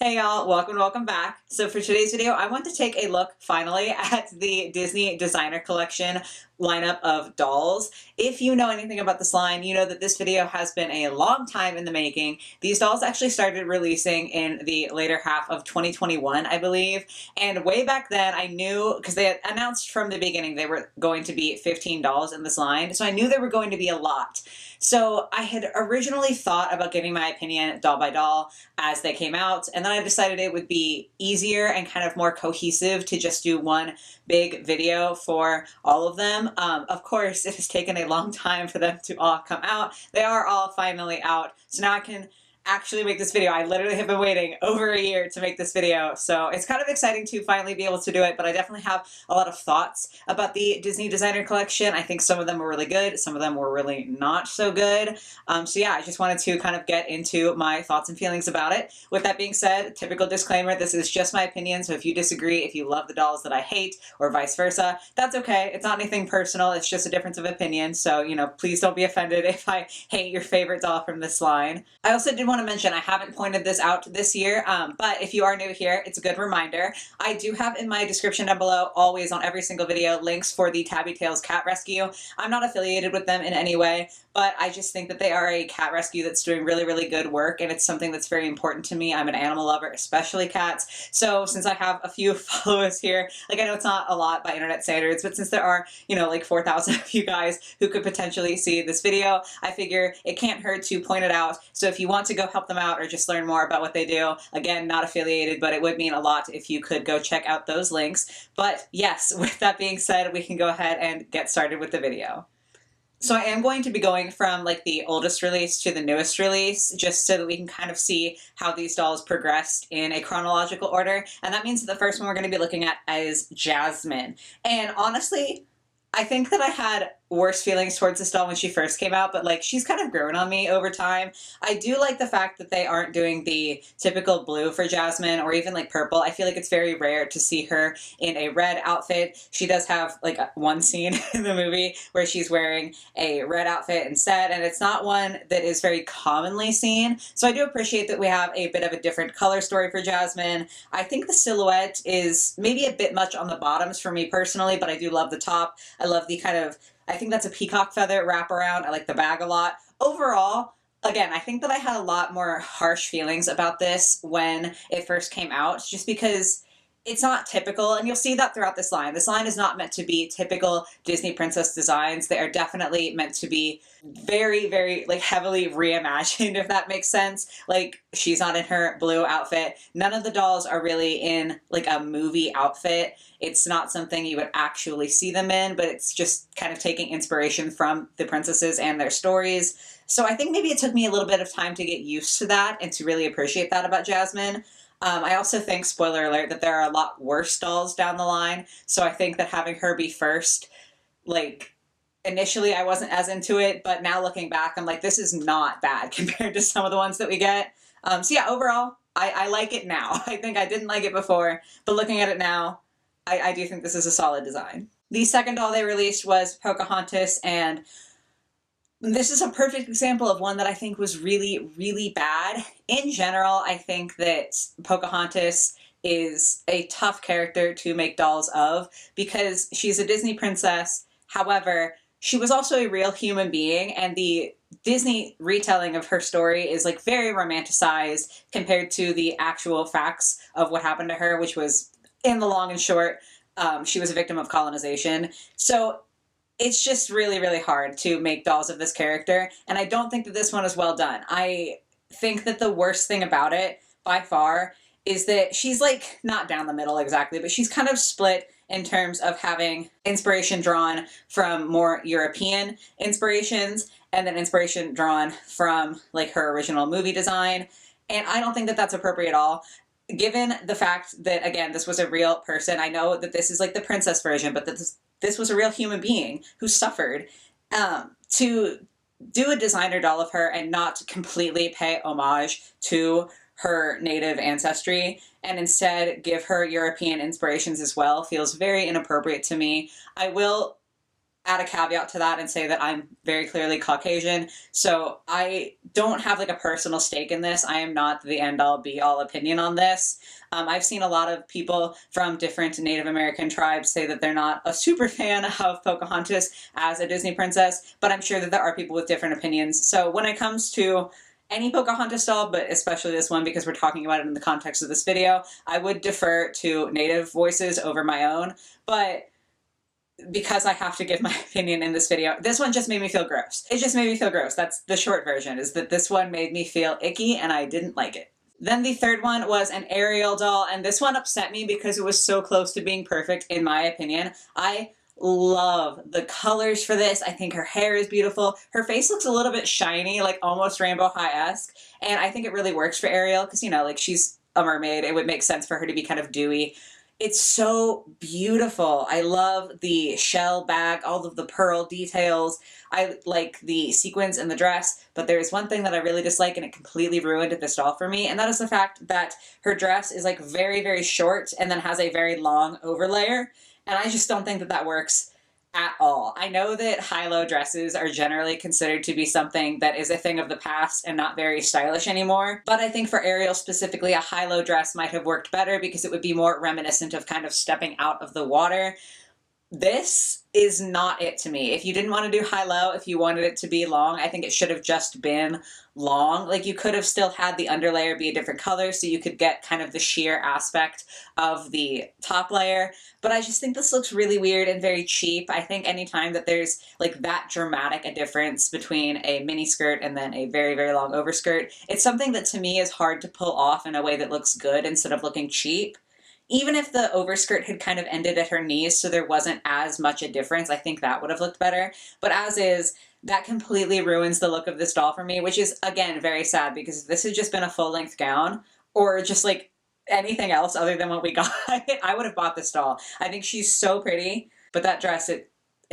Hey y'all, welcome back. So for today's video, I want to take a look finally at the Disney Designer Collection lineup of dolls. If you know anything about this line, you know that this video has been a long time in the making. These dolls actually started releasing in the later half of 2021, I believe. And way back then, I knew, because they had announced from the beginning they were going to be 15 dolls in this line, so I knew there were going to be a lot. So I had originally thought about giving my opinion doll by doll as they came out, and then I decided it would be easier and kind of more cohesive to just do one big video for all of them. Of course, it has taken a long time for them to all come out. They are all finally out, so now I can actually make this video. I literally have been waiting over a year to make this video, so it's kind of exciting to finally be able to do it, but I definitely have a lot of thoughts about the Disney Designer Collection. I think some of them were really good, some of them were really not so good. So yeah, I just wanted to kind of get into my thoughts and feelings about it. With that being said, typical disclaimer, this is just my opinion, so if you disagree, if you love the dolls that I hate, or vice versa, that's okay. It's not anything personal, it's just a difference of opinion, so, you know, please don't be offended if I hate your favorite doll from this line. I also did want to mention, I haven't pointed this out this year, but if you are new here, it's a good reminder. I do have in my description down below, always on every single video, links for the Tabby Tails Cat Rescue. I'm not affiliated with them in any way, but I just think that they are a cat rescue that's doing really, really good work, and it's something that's very important to me. I'm an animal lover, especially cats, so since I have a few followers here, like I know it's not a lot by internet standards, but since there are, you know, like 4,000 of you guys who could potentially see this video, I figure it can't hurt to point it out. So if you want to go help them out or just learn more about what they do, again, not affiliated, but it would mean a lot if you could go check out those links. But yes, with that being said, we can go ahead and get started with the video. So I am going to be going from like the oldest release to the newest release, just so that we can kind of see how these dolls progressed in a chronological order. And that means that the first one we're going to be looking at is Jasmine. And honestly, I think that I had worse feelings towards this doll when she first came out, but like she's kind of grown on me over time. I do like the fact that they aren't doing the typical blue for Jasmine or even like purple. I feel like it's very rare to see her in a red outfit. She does have like one scene in the movie where she's wearing a red outfit instead, and it's not one that is very commonly seen. So I do appreciate that we have a bit of a different color story for Jasmine. I think the silhouette is maybe a bit much on the bottoms for me personally, but I do love the top. I love the kind of, I think that's a peacock feather wraparound. I like the bag a lot. Overall, again, I think that I had a lot more harsh feelings about this when it first came out, just because it's not typical, and you'll see that throughout this line. This line is not meant to be typical Disney princess designs. They are definitely meant to be very, very, like, heavily reimagined, if that makes sense. Like, she's not in her blue outfit. None of the dolls are really in, like, a movie outfit. It's not something you would actually see them in, but it's just kind of taking inspiration from the princesses and their stories. So I think maybe it took me a little bit of time to get used to that and to really appreciate that about Jasmine. I also think, spoiler alert, that there are a lot worse dolls down the line, so I think that having her be first, like, initially I wasn't as into it, but now looking back, I'm like, this is not bad compared to some of the ones that we get. So yeah, overall, I like it now. I think I didn't like it before, but looking at it now, I do think this is a solid design. The second doll they released was Pocahontas, and this is a perfect example of one that I think was really, really bad. In general, I think that Pocahontas is a tough character to make dolls of because she's a Disney princess. However, she was also a real human being, and the Disney retelling of her story is like very romanticized compared to the actual facts of what happened to her, which was, in the long and short, she was a victim of colonization. So it's just really, really hard to make dolls of this character, and I don't think that this one is well done. I think that the worst thing about it, by far, is that she's like, not down the middle exactly, but she's kind of split in terms of having inspiration drawn from more European inspirations, and then inspiration drawn from like her original movie design, and I don't think that that's appropriate at all. Given the fact that, again, this was a real person, I know that this is like the princess version, but this was a real human being who suffered. To do a designer doll of her and not completely pay homage to her native ancestry and instead give her European inspirations as well feels very inappropriate to me. I will add a caveat to that and say that I'm very clearly Caucasian, so I don't have like a personal stake in this. I am not the end-all be-all opinion on this. I've seen a lot of people from different Native American tribes say that they're not a super fan of Pocahontas as a Disney princess, but I'm sure that there are people with different opinions. So when it comes to any Pocahontas doll, but especially this one because we're talking about it in the context of this video, I would defer to Native voices over my own. But because I have to give my opinion in this video, this one just made me feel gross. It just made me feel gross. That's the short version, is that this one made me feel icky and I didn't like it. Then the third one was an Ariel doll, and this one upset me because it was so close to being perfect in my opinion. I love the colors for this. I think her hair is beautiful. Her face looks a little bit shiny, like almost Rainbow High-esque, and I think it really works for Ariel because, you know, like she's a mermaid. It would make sense for her to be kind of dewy. It's so beautiful. I love the shell bag, all of the pearl details. I like the sequins in the dress, but there is one thing that I really dislike and it completely ruined this doll for me, and that is the fact that her dress is like very, very short and then has a very long overlayer, and I just don't think that that works at all. I know that high-low dresses are generally considered to be something that is a thing of the past and not very stylish anymore, but I think for Ariel specifically, a high-low dress might have worked better because it would be more reminiscent of kind of stepping out of the water. This is not it to me. If you didn't want to do high-low, if you wanted it to be long, I think it should have just been long. Like, you could have still had the underlayer be a different color so you could get kind of the sheer aspect of the top layer, but I just think this looks really weird and very cheap. I think anytime that there's like that dramatic a difference between a mini skirt and then a very, very long overskirt, it's something that to me is hard to pull off in a way that looks good instead of looking cheap. Even if the overskirt had kind of ended at her knees so there wasn't as much a difference, I think that would have looked better. But as is, that completely ruins the look of this doll for me, which is, again, very sad because if this had just been a full-length gown or just like anything else other than what we got, I would have bought this doll. I think she's so pretty, but that dress, it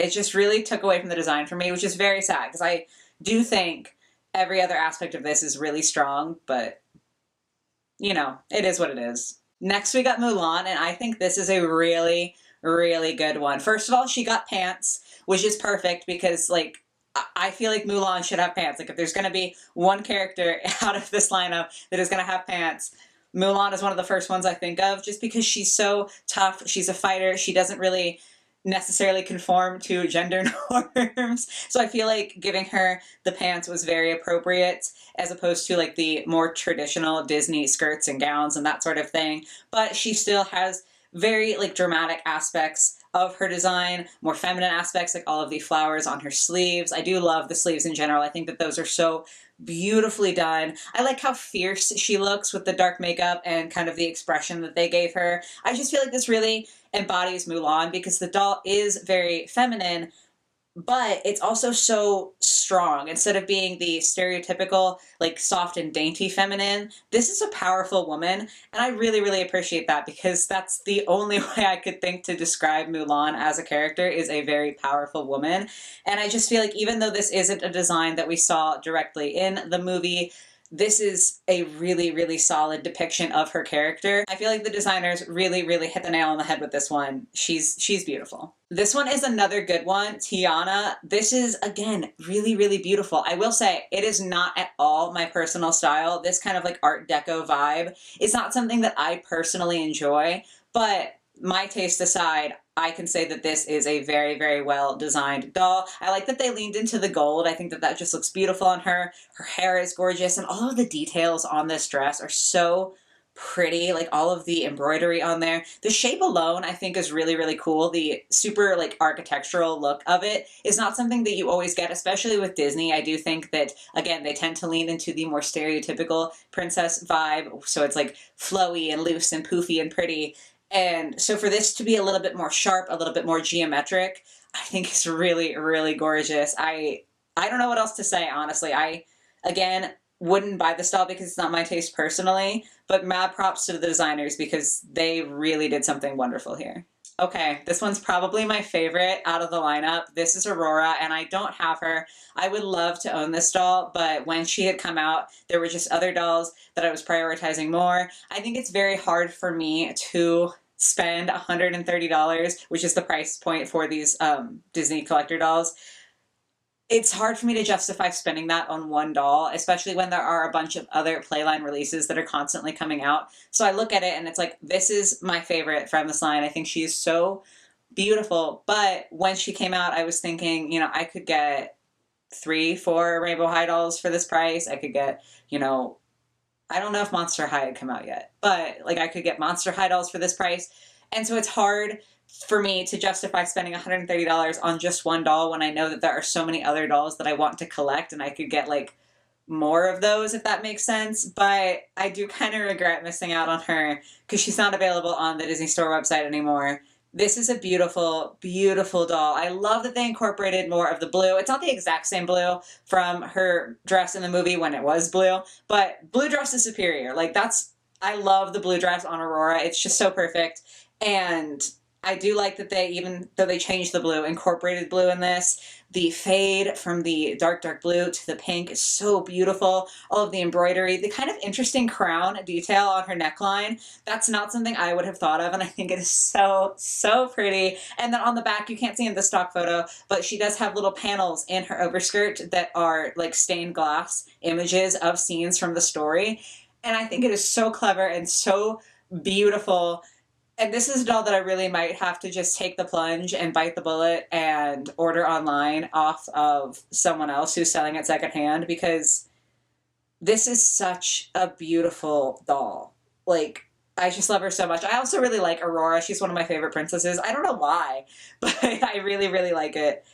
just really took away from the design for me, which is very sad because I do think every other aspect of this is really strong, but, you know, it is what it is. Next we got Mulan, and I think this is a really, really good one. First of all, she got pants, which is perfect because, like, I feel like Mulan should have pants. Like, if there's going to be one character out of this lineup that is going to have pants, Mulan is one of the first ones I think of just because she's so tough. She's a fighter. She doesn't really necessarily conform to gender norms. So I feel like giving her the pants was very appropriate as opposed to like the more traditional Disney skirts and gowns and that sort of thing. But she still has very like dramatic aspects of her design, more feminine aspects like all of the flowers on her sleeves. I do love the sleeves in general. I think that those are so beautifully done. I like how fierce she looks with the dark makeup and kind of the expression that they gave her. I just feel like this really embodies Mulan because the doll is very feminine, but it's also so strong. Instead of being the stereotypical, like, soft and dainty feminine, this is a powerful woman, and I really, really appreciate that because that's the only way I could think to describe Mulan as a character is a very powerful woman. And I just feel like even though this isn't a design that we saw directly in the movie, this is a really, really solid depiction of her character. I feel like the designers really, really hit the nail on the head with this one. She's beautiful. This one is another good one, Tiana. This is, again, really, really beautiful. I will say, it is not at all my personal style. This kind of like Art Deco vibe is not something that I personally enjoy, but my taste aside, I can say that this is a very, very well designed doll. I like that they leaned into the gold. I think that that just looks beautiful on her. Her hair is gorgeous, and all of the details on this dress are so pretty. Like all of the embroidery on there. The shape alone, I think, is really, really cool. The super like architectural look of it is not something that you always get, especially with Disney. I do think that, again, they tend to lean into the more stereotypical princess vibe. So it's like flowy and loose and poofy and pretty. And so for this to be a little bit more sharp, a little bit more geometric, I think it's really, really gorgeous. I don't know what else to say, honestly. I, again, wouldn't buy this doll because it's not my taste personally, but mad props to the designers because they really did something wonderful here. Okay, this one's probably my favorite out of the lineup. This is Aurora, and I don't have her. I would love to own this doll, but when she had come out, there were just other dolls that I was prioritizing more. I think it's very hard for me to spend $130, which is the price point for these Disney collector dolls, it's hard for me to justify spending that on one doll, especially when there are a bunch of other Playline releases that are constantly coming out. So I look at it and it's like, this is my favorite from this line. I think she is so beautiful. But when she came out, I was thinking, you know, I could get 3, 4 Rainbow High dolls for this price. I could get, you know, I don't know if Monster High had come out yet, but like I could get Monster High dolls for this price. And so it's hard for me to justify spending $130 on just one doll when I know that there are so many other dolls that I want to collect and I could get like more of those, if that makes sense. But I do kind of regret missing out on her because she's not available on the Disney Store website anymore. This is a beautiful, beautiful doll. I love that they incorporated more of the blue. It's not the exact same blue from her dress in the movie when it was blue, but blue dress is superior. Like I love the blue dress on Aurora. It's just so perfect. And I do like that they, even though they changed the blue, incorporated blue in this. The fade from the dark, dark blue to the pink is so beautiful. All of the embroidery, the kind of interesting crown detail on her neckline, that's not something I would have thought of, and I think it is so, so pretty. And then on the back, you can't see in the stock photo, but she does have little panels in her overskirt that are like stained glass images of scenes from the story. And I think it is so clever and so beautiful. And this is a doll that I really might have to just take the plunge and bite the bullet and order online off of someone else who's selling it secondhand, because this is such a beautiful doll. Like, I just love her so much. I also really like Aurora. She's one of my favorite princesses. I don't know why, but I really, really like it.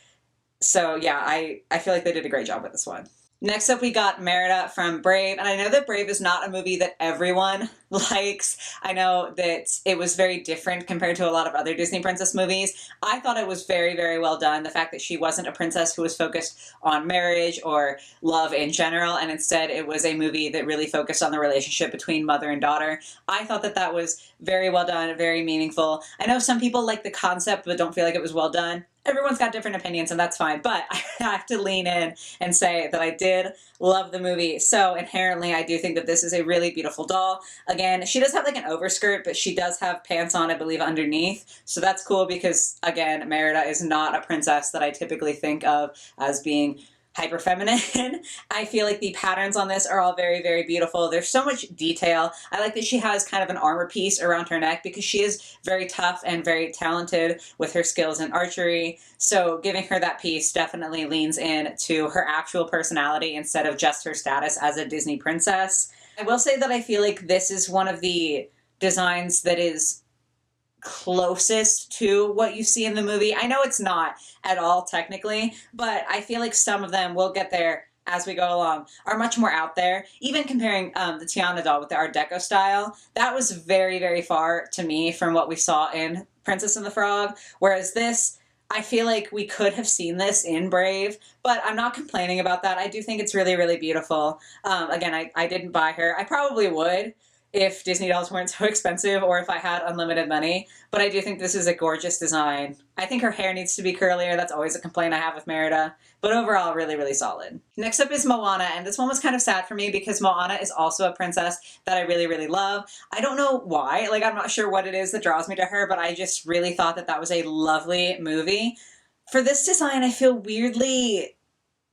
So yeah, I feel like they did a great job with this one. Next up, we got Merida from Brave, and I know that Brave is not a movie that everyone likes. I know that it was very different compared to a lot of other Disney princess movies. I thought it was very, very well done. The fact that she wasn't a princess who was focused on marriage or love in general, and instead it was a movie that really focused on the relationship between mother and daughter. I thought that that was very well done, very meaningful. I know some people like the concept but don't feel like it was well done. Everyone's got different opinions, and that's fine, but I have to lean in and say that I did love the movie. So inherently, I do think that this is a really beautiful doll. Again, she does have like an overskirt, but she does have pants on, I believe, underneath. So that's cool because, again, Merida is not a princess that I typically think of as being hyper feminine. I feel like the patterns on this are all very, very beautiful. There's so much detail. I like that she has kind of an armor piece around her neck because she is very tough and very talented with her skills in archery. So giving her that piece definitely leans in to her actual personality instead of just her status as a Disney princess. I will say that I feel like this is one of the designs that is closest to what you see in the movie. I know it's not at all technically, but I feel like some of them will get there as we go along, are much more out there. Even comparing the Tiana doll with the Art Deco style, that was very, very far to me from what we saw in Princess and the Frog, whereas this, I feel like we could have seen this in Brave, but I'm not complaining about that. I do think it's really, really beautiful. Again, I didn't buy her. I probably would if Disney dolls weren't so expensive or if I had unlimited money, but I do think this is a gorgeous design. I think her hair needs to be curlier. That's always a complaint I have with Merida, but overall, really, really solid. Next up is Moana, and this one was kind of sad for me because Moana is also a princess that I really, really love. I don't know why, like I'm not sure what it is that draws me to her, but I just really thought that that was a lovely movie. For this design, I feel weirdly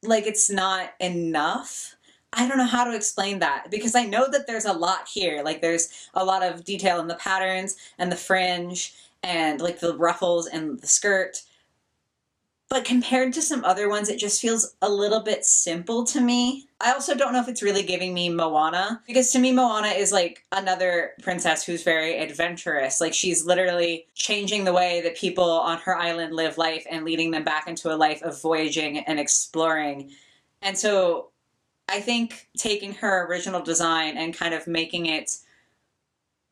like it's not enough. I don't know how to explain that because I know that there's a lot here. Like there's a lot of detail in the patterns and the fringe and like the ruffles and the skirt. But compared to some other ones, it just feels a little bit simple to me. I also don't know if it's really giving me Moana, because to me Moana is like another princess who's very adventurous. Like she's literally changing the way that people on her island live life and leading them back into a life of voyaging and exploring. And so I think taking her original design and kind of making it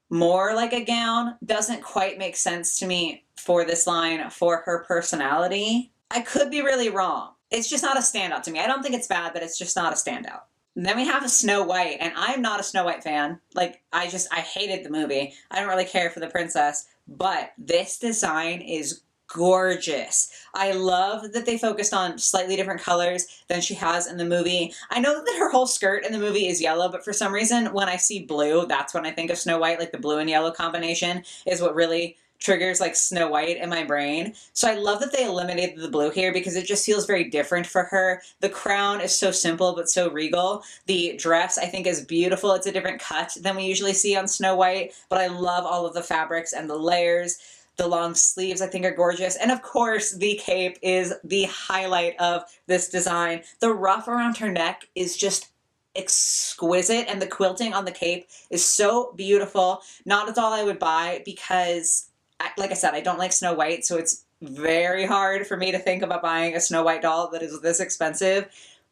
more like a gown doesn't quite make sense to me for this line for her personality. I could be really wrong. It's just not a standout to me. I don't think it's bad, but it's just not a standout. And then we have a Snow White, and I'm not a Snow White fan. Like, I hated the movie. I don't really care for the princess, but this design is gorgeous. I love that they focused on slightly different colors than she has in the movie. I know that her whole skirt in the movie is yellow, but for some reason when I see blue, that's when I think of Snow White. Like the blue and yellow combination is what really triggers like Snow White in my brain. So I love that they eliminated the blue here because it just feels very different for her. The crown is so simple but so regal. The dress I think is beautiful. It's a different cut than we usually see on Snow White, but I love all of the fabrics and the layers. The long sleeves I think are gorgeous. And of course, the cape is the highlight of this design. The ruff around her neck is just exquisite, and the quilting on the cape is so beautiful. Not a doll I would buy because, like I said, I don't like Snow White, so it's very hard for me to think about buying a Snow White doll that is this expensive.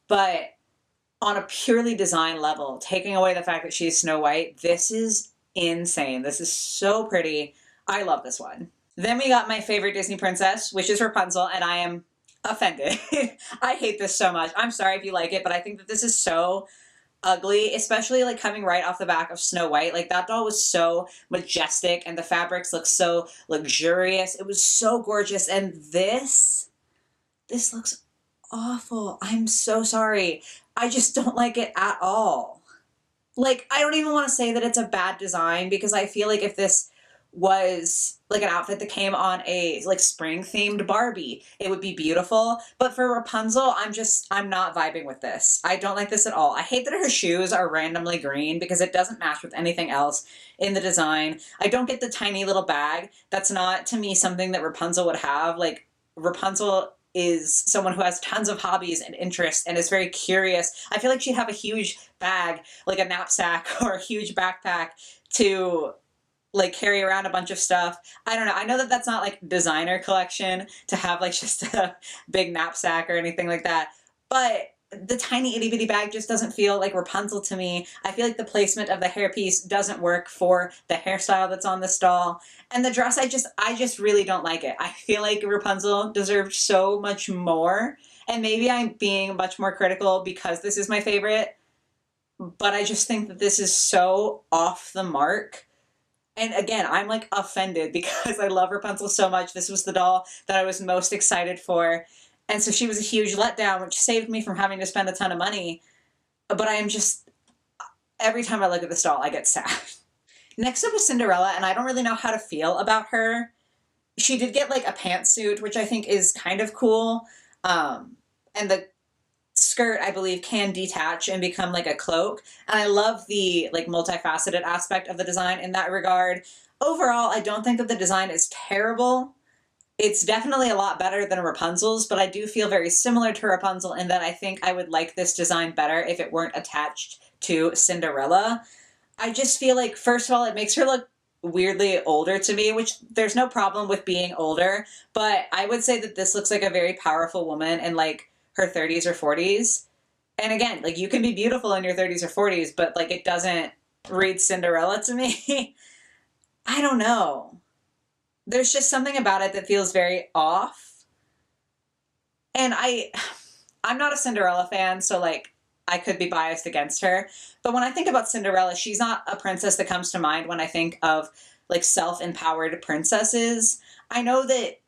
But on a purely design level, taking away the fact that she's Snow White, this is insane. This is so pretty. I love this one. Then we got my favorite Disney princess, which is Rapunzel, and I am offended. I hate this so much. I'm sorry if you like it, but I think that this is so ugly, especially like coming right off the back of Snow White. Like that doll was so majestic and the fabrics look so luxurious. It was so gorgeous. And this looks awful. I'm so sorry. I just don't like it at all. Like, I don't even want to say that it's a bad design because I feel like if this was like an outfit that came on a like spring themed Barbie, it would be beautiful. But for Rapunzel, I'm not vibing with this. I don't like this at all. I hate that her shoes are randomly green because it doesn't match with anything else in the design. I don't get the tiny little bag. That's not, to me, something that Rapunzel would have. Like, Rapunzel is someone who has tons of hobbies and interests and is very curious. I feel like she'd have a huge bag, like a knapsack or a huge backpack to like carry around a bunch of stuff. I don't know. I know that that's not like designer collection to have like just a big knapsack or anything like that. But the tiny itty bitty bag just doesn't feel like Rapunzel to me. I feel like the placement of the hairpiece doesn't work for the hairstyle that's on this doll. And the dress, I just really don't like it. I feel like Rapunzel deserved so much more. And maybe I'm being much more critical because this is my favorite. But I just think that this is so off the mark. And again, I'm like offended because I love Rapunzel so much. This was the doll that I was most excited for. And so she was a huge letdown, which saved me from having to spend a ton of money. But I am just, every time I look at this doll, I get sad. Next up was Cinderella, and I don't really know how to feel about her. She did get like a pantsuit, which I think is kind of cool. And the skirt, I believe, can detach and become like a cloak. And I love the like multifaceted aspect of the design in that regard. Overall, I don't think that the design is terrible. It's definitely a lot better than Rapunzel's, but I do feel very similar to Rapunzel in that I think I would like this design better if it weren't attached to Cinderella. I just feel like, first of all, it makes her look weirdly older to me, which there's no problem with being older, but I would say that this looks like a very powerful woman in like her 30s or 40s. And again, like you can be beautiful in your 30s or 40s, but like it doesn't read Cinderella to me. I don't know. There's just something about it that feels very off. And I'm not a Cinderella fan, so like I could be biased against her. But when I think about Cinderella, she's not a princess that comes to mind when I think of like self-empowered princesses. I know that,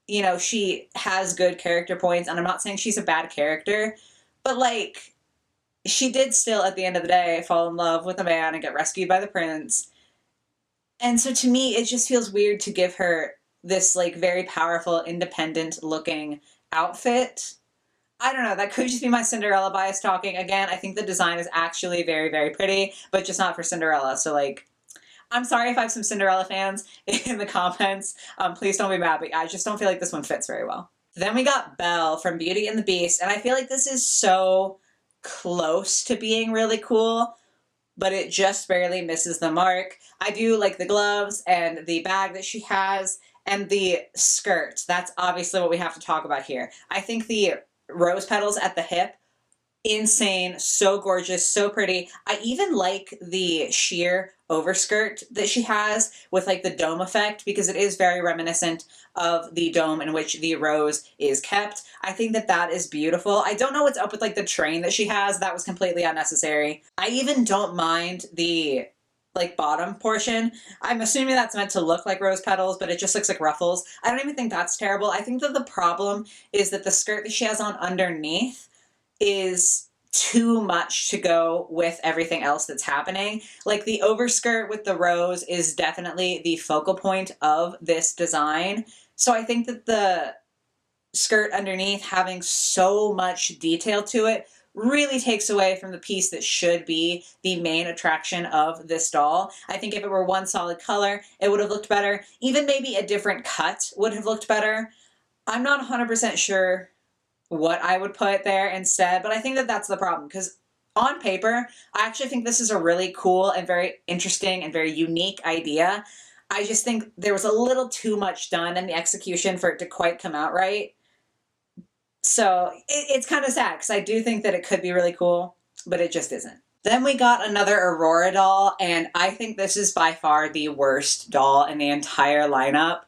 you know, she has good character points, and I'm not saying she's a bad character, but like she did still at the end of the day fall in love with a man and get rescued by the prince. And so to me, it just feels weird to give her this like very powerful, independent looking outfit. I don't know, that could just be my Cinderella bias talking. Again, I think the design is actually very, very pretty, but just not for Cinderella. So like, I'm sorry if I have some Cinderella fans in the comments. Please don't be mad, but I just don't feel like this one fits very well. Then we got Belle from Beauty and the Beast, and I feel like this is so close to being really cool, but it just barely misses the mark. I do like the gloves and the bag that she has and the skirt. That's obviously what we have to talk about here. I think the rose petals at the hip, insane, so gorgeous, so pretty. I even like the sheer overskirt that she has with like the dome effect because it is very reminiscent of the dome in which the rose is kept. I think that that is beautiful. I don't know what's up with like the train that she has. That was completely unnecessary. I even don't mind the like bottom portion. I'm assuming that's meant to look like rose petals, but it just looks like ruffles. I don't even think that's terrible. I think that the problem is that the skirt that she has on underneath is too much to go with everything else that's happening. Like the overskirt with the rose is definitely the focal point of this design. So I think that the skirt underneath having so much detail to it really takes away from the piece that should be the main attraction of this doll. I think if it were one solid color, it would have looked better. Even maybe a different cut would have looked better. I'm not 100% sure what I would put there instead, but I think that that's the problem because on paper, I actually think this is a really cool and very interesting and very unique idea. I just think there was a little too much done in the execution for it to quite come out right. So it's kind of sad because I do think that it could be really cool, but it just isn't. Then we got another Aurora doll, and I think this is by far the worst doll in the entire lineup.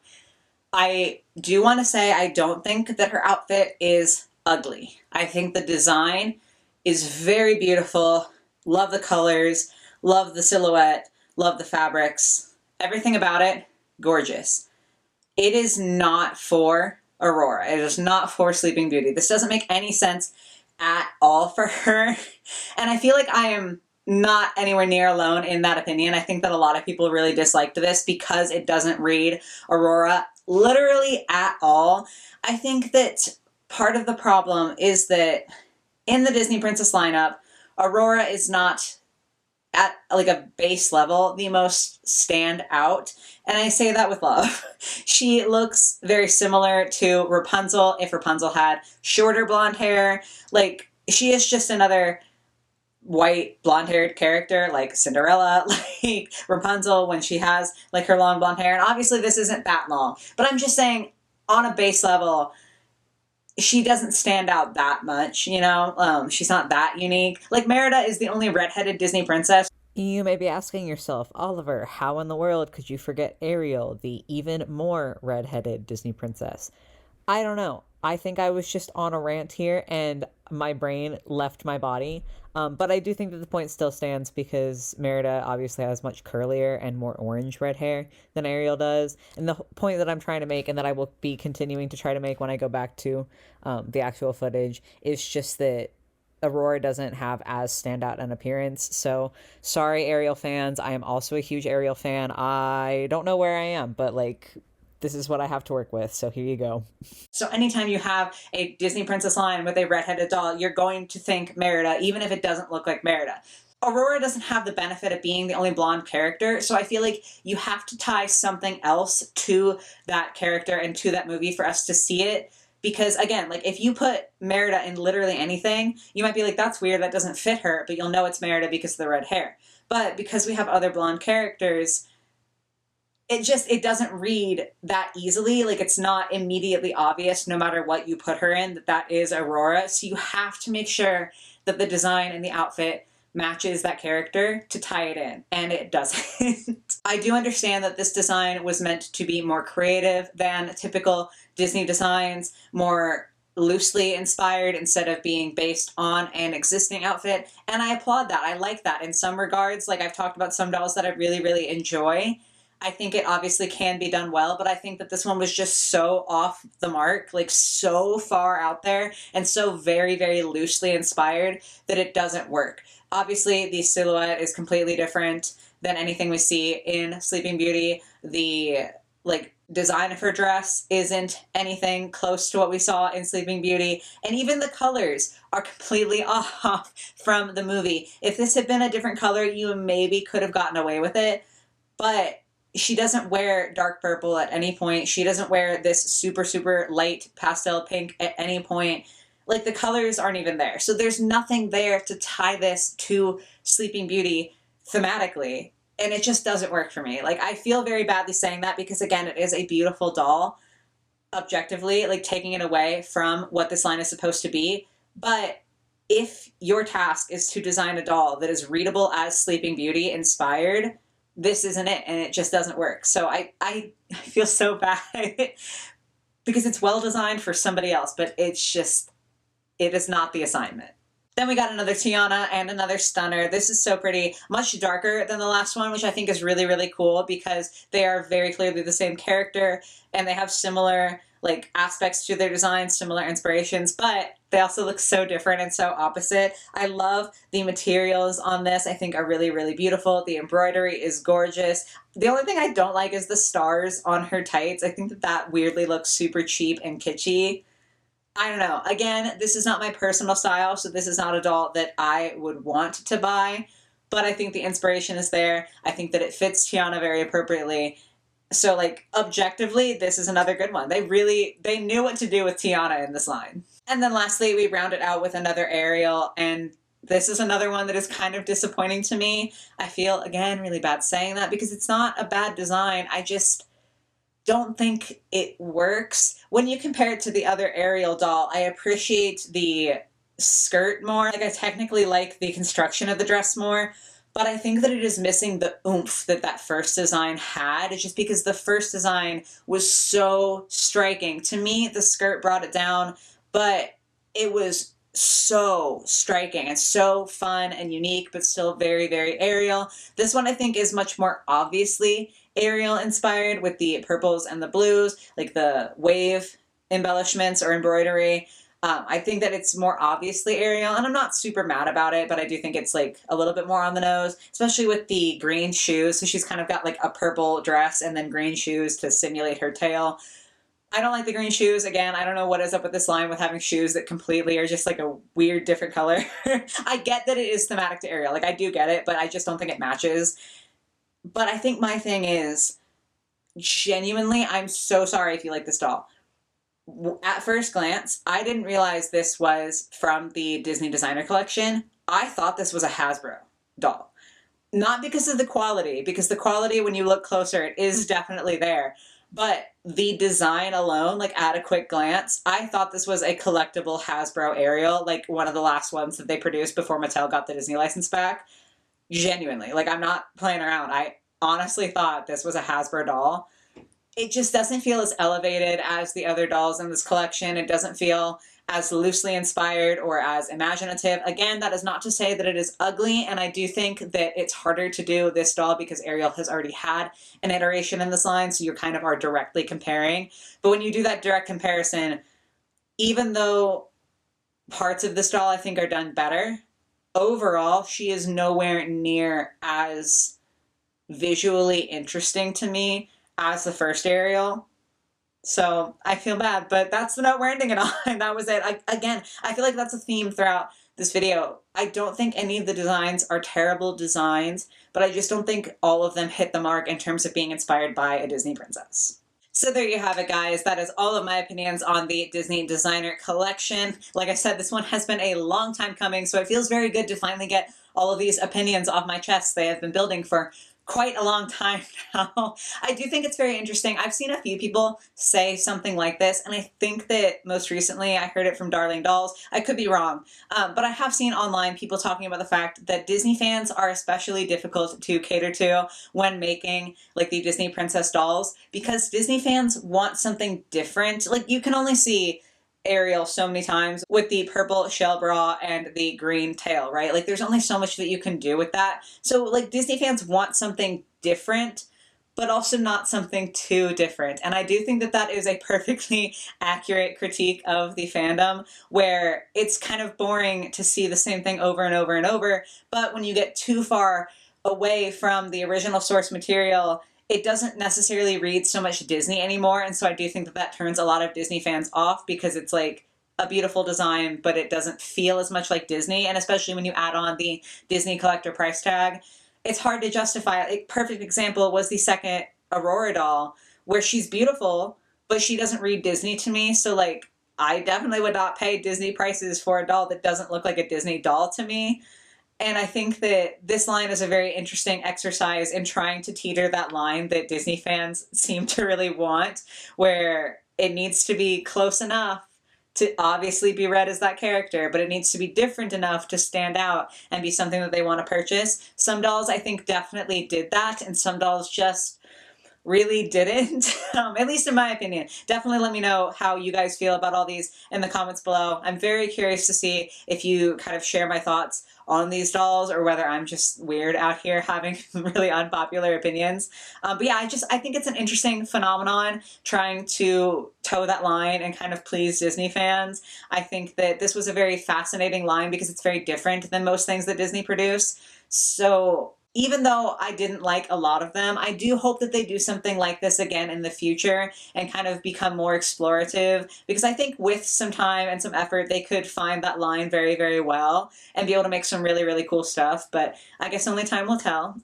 I do want to say I don't think that her outfit is ugly. I think the design is very beautiful. Love the colors, love the silhouette, love the fabrics. Everything about it, gorgeous. It is not for Aurora. It is not for Sleeping Beauty. This doesn't make any sense at all for her. And I feel like I am not anywhere near alone in that opinion. I think that a lot of people really disliked this because it doesn't read Aurora literally at all. I think that part of the problem is that in the Disney Princess lineup, Aurora is not at like a base level the most stand out, and I say that with love. She looks very similar to Rapunzel if Rapunzel had shorter blonde hair. Like, she is just another white blonde-haired character like Cinderella, like Rapunzel when she has like her long blonde hair, and obviously this isn't that long, but I'm just saying on a base level she doesn't stand out that much, you know? She's not that unique. Like, Merida is the only redheaded Disney princess. You may be asking yourself, Oliver, how in the world could you forget Ariel, the even more redheaded Disney princess? I don't know. I think I was just on a rant here and my brain left my body. But I do think that the point still stands because Merida obviously has much curlier and more orange red hair than Ariel does. And the point that I'm trying to make and that I will be continuing to try to make when I go back to the actual footage is just that Aurora doesn't have as standout an appearance. So sorry, Ariel fans. I am also a huge Ariel fan. I don't know where I am, but like this is what I have to work with. So here you go. So anytime you have a Disney princess line with a redheaded doll, you're going to think Merida, even if it doesn't look like Merida. Aurora doesn't have the benefit of being the only blonde character, so I feel like you have to tie something else to that character and to that movie for us to see it. Because again, like if you put Merida in literally anything, you might be like, that's weird, that doesn't fit her, but you'll know it's Merida because of the red hair. But because we have other blonde characters, it doesn't read that easily. Like, it's not immediately obvious no matter what you put her in that is Aurora. So you have to make sure that the design and the outfit matches that character to tie it in, and it doesn't. I do understand that this design was meant to be more creative than typical Disney designs, more loosely inspired instead of being based on an existing outfit, and I applaud that. I like that in some regards. Like, I've talked about some dolls that I really, really enjoy. I think it obviously can be done well, but I think that this one was just so off the mark, like so far out there and so very, very loosely inspired that it doesn't work. Obviously, the silhouette is completely different than anything we see in Sleeping Beauty. The like design of her dress isn't anything close to what we saw in Sleeping Beauty, and even the colors are completely off from the movie. If this had been a different color, you maybe could have gotten away with it, but she doesn't wear dark purple at any point. She doesn't wear this super, super light pastel pink at any point. Like, the colors aren't even there. So there's nothing there to tie this to Sleeping Beauty thematically. And it just doesn't work for me. Like, I feel very badly saying that because, again, it is a beautiful doll, objectively, like taking it away from what this line is supposed to be. But if your task is to design a doll that is readable as Sleeping Beauty inspired, this isn't it, and it just doesn't work. So I feel so bad because it's well designed for somebody else, but it's just, it is not the assignment. Then we got another Tiana and another Stunner. This is so pretty. Much darker than the last one, which I think is really, really cool because they are very clearly the same character and they have similar like aspects to their designs, similar inspirations, but they also look so different and so opposite. I love the materials on this. I think are really, really beautiful. The embroidery is gorgeous. The only thing I don't like is the stars on her tights. I think that that weirdly looks super cheap and kitschy. I don't know. Again, this is not my personal style, so this is not a doll that I would want to buy, but I think the inspiration is there. I think that it fits Tiana very appropriately. So like objectively, this is another good one. They knew what to do with Tiana in this line. And then lastly, we round it out with another Ariel, and this is another one that is kind of disappointing to me. I feel again really bad saying that because it's not a bad design. I just don't think it works. When you compare it to the other Ariel doll, I appreciate the skirt more. Like I technically like the construction of the dress more, but I think that it is missing the oomph that that first design had. It's just because the first design was so striking. To me, the skirt brought it down, but it was so striking and so fun and unique, but still very, very Ariel. This one I think is much more obviously Ariel inspired with the purples and the blues, like the wave embellishments or embroidery. I think that it's more obviously Ariel, and I'm not super mad about it, but I do think it's like a little bit more on the nose, especially with the green shoes. So she's kind of got like a purple dress and then green shoes to simulate her tail. I don't like the green shoes. Again, I don't know what is up with this line with having shoes that completely are just like a weird different color. I get that it is thematic to Ariel. Like I do get it, but I just don't think it matches. But I think my thing is genuinely, I'm so sorry if you like this doll. At first glance, I didn't realize this was from the Disney Designer Collection. I thought this was a Hasbro doll. Not because of the quality, because the quality, when you look closer, it is definitely there. But the design alone, like at a quick glance, I thought this was a collectible Hasbro Ariel, like one of the last ones that they produced before Mattel got the Disney license back. Genuinely, like I'm not playing around. I honestly thought this was a Hasbro doll. It just doesn't feel as elevated as the other dolls in this collection. It doesn't feel as loosely inspired or as imaginative. Again, that is not to say that it is ugly, and I do think that it's harder to do this doll because Ariel has already had an iteration in this line, so you kind of are directly comparing. But when you do that direct comparison, even though parts of this doll I think are done better, overall, she is nowhere near as visually interesting to me as the first Ariel. So I feel bad, but that's the note we're ending it on. That was it. Again, I feel like that's a theme throughout this video. I don't think any of the designs are terrible designs, but I just don't think all of them hit the mark in terms of being inspired by a Disney princess. So there you have it, guys. That is all of my opinions on the Disney Designer Collection. Like I said, this one has been a long time coming, so it feels very good to finally get all of these opinions off my chest. They have been building for quite a long time now. I do think it's very interesting. I've seen a few people say something like this, and I think that most recently I heard it from Darling Dolls. I could be wrong, but I have seen online people talking about the fact that Disney fans are especially difficult to cater to when making like the Disney princess dolls because Disney fans want something different. Like you can only see Ariel so many times with the purple shell bra and the green tail, right? Like there's only so much that you can do with that. So like Disney fans want something different, but also not something too different. And I do think that that is a perfectly accurate critique of the fandom where it's kind of boring to see the same thing over and over and over. But when you get too far away from the original source material, it doesn't necessarily read so much Disney anymore, and so I do think that that turns a lot of Disney fans off because it's like a beautiful design, but it doesn't feel as much like Disney, and especially when you add on the Disney collector price tag, it's hard to justify. A perfect example was the second Aurora doll, where she's beautiful, but she doesn't read Disney to me, so like I definitely would not pay Disney prices for a doll that doesn't look like a Disney doll to me. And I think that this line is a very interesting exercise in trying to teeter that line that Disney fans seem to really want, where it needs to be close enough to obviously be read as that character, but it needs to be different enough to stand out and be something that they want to purchase. Some dolls, I think, definitely did that, and some dolls just really didn't, at least in my opinion. Definitely let me know how you guys feel about all these in the comments below. I'm very curious to see if you kind of share my thoughts on these dolls or whether I'm just weird out here having really unpopular opinions. But yeah, I think it's an interesting phenomenon trying to toe that line and kind of please Disney fans. I think that this was a very fascinating line because it's very different than most things that Disney produce. So even though I didn't like a lot of them, I do hope that they do something like this again in the future and kind of become more explorative, because I think with some time and some effort, they could find that line very, very well and be able to make some really, really cool stuff. But I guess only time will tell.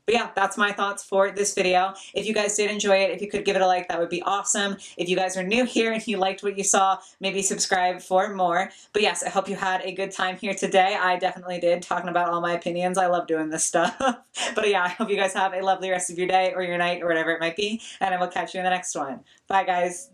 But yeah, that's my thoughts for this video. If you guys did enjoy it, if you could give it a like, that would be awesome. If you guys are new here and you liked what you saw, maybe subscribe for more. But yes, I hope you had a good time here today. I definitely did, talking about all my opinions. I love doing this stuff. But yeah, I hope you guys have a lovely rest of your day or your night or whatever it might be, and I will catch you in the next one. Bye, guys.